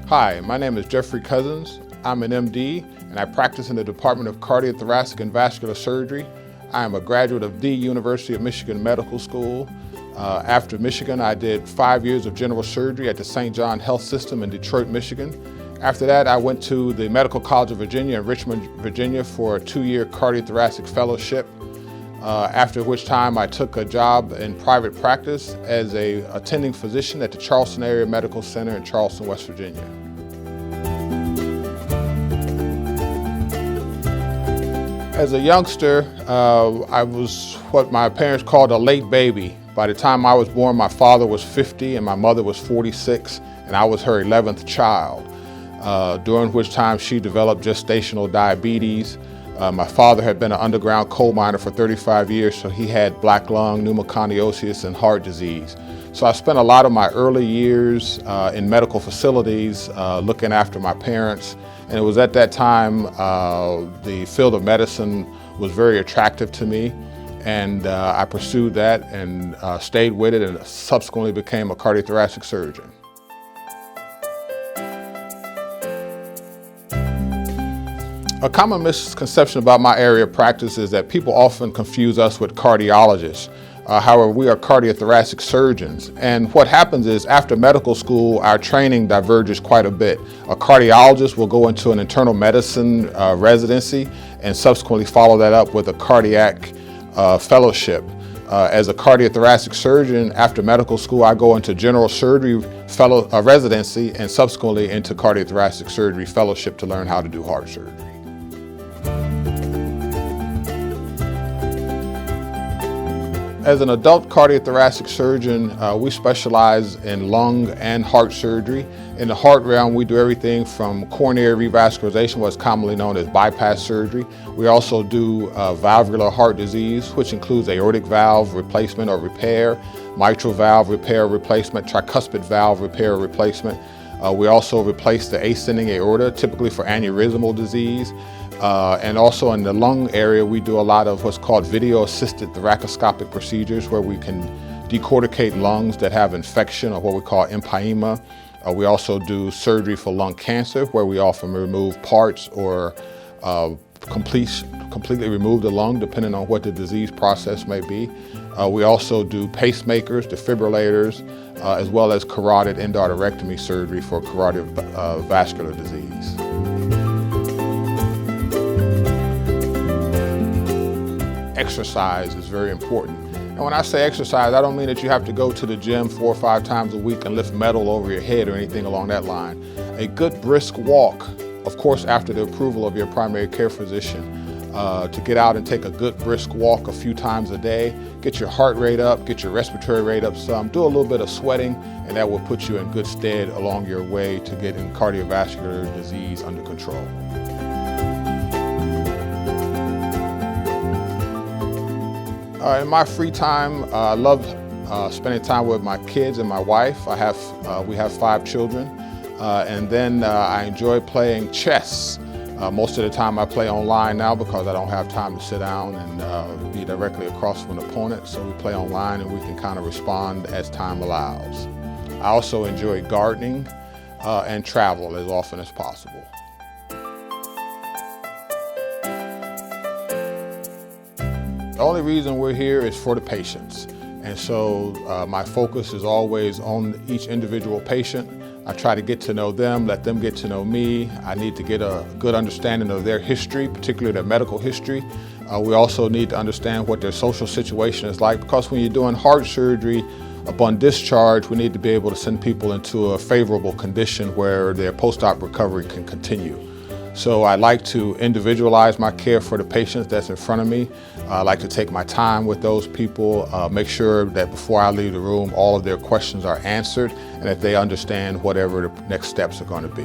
Hi, my name is Geoffrey. I'm an MD and I practice in the Department of Cardiothoracic and Vascular Surgery. I am a graduate of the University of Michigan Medical School. After Michigan, I did 5 years of general surgery at the St. John Health System in Detroit, Michigan. After that, I went to the Medical College of Virginia in Richmond, Virginia for a 2-year cardiothoracic fellowship. After which time I took a job in private practice as an attending physician at the Charleston Area Medical Center in Charleston, West Virginia. As a youngster, I was what my parents called a late baby. By the time I was born, my father was 50 and my mother was 46, and I was her 11th child, during which time she developed gestational diabetes. My father had been an underground coal miner for 35 years, so he had black lung, pneumoconiosis, and heart disease. So I spent a lot of my early years in medical facilities looking after my parents. And it was at that time the field of medicine was very attractive to me. And I pursued that and stayed with it and subsequently became a cardiothoracic surgeon. A common misconception about my area of practice is that people often confuse us with cardiologists. However, we are cardiothoracic surgeons. And what happens is after medical school, our training diverges quite a bit. A cardiologist will go into an internal medicine residency and subsequently follow that up with a cardiac fellowship. As a cardiothoracic surgeon, after medical school, I go into general surgery residency and subsequently into cardiothoracic surgery fellowship to learn how to do heart surgery. As an adult cardiothoracic surgeon, we specialize in lung and heart surgery. In the heart realm, we do everything from coronary revascularization, what's commonly known as bypass surgery. We also do valvular heart disease, which includes aortic valve replacement or repair, mitral valve repair or replacement, tricuspid valve repair or replacement. We also replace the ascending aorta, typically for aneurysmal disease. And also in the lung area, we do a lot of what's called video-assisted thoracoscopic procedures where we can decorticate lungs that have infection or what we call empyema. We also do surgery for lung cancer where we often remove parts or completely remove the lung depending on what the disease process may be. We also do pacemakers, defibrillators, as well as carotid endarterectomy surgery for carotid vascular disease. Exercise is very important. And when I say exercise, I don't mean that you have to go to the gym 4 or 5 times a week and lift metal over your head or anything along that line. A good brisk walk, of course after the approval of your primary care physician, to get out and take a good brisk walk a few times a day, get your heart rate up, get your respiratory rate up some, do a little bit of sweating, and that will put you in good stead along your way to getting cardiovascular disease under control. In my free time, I love spending time with my kids and my wife. We have 5 children. And then I enjoy playing chess. Most of the time I play online now because I don't have time to sit down and be directly across from an opponent. So we play online and we can kind of respond as time allows. I also enjoy gardening and travel as often as possible. The only reason we're here is for the patients. And so my focus is always on each individual patient. I try to get to know them, let them get to know me. I need to get a good understanding of their history, particularly their medical history. We also need to understand what their social situation is like, because when you're doing heart surgery, upon discharge, we need to be able to send people into a favorable condition where their post-op recovery can continue. So I like to individualize my care for the patients that's in front of me. I like to take my time with those people, make sure that before I leave the room, all of their questions are answered and that they understand whatever the next steps are going to be.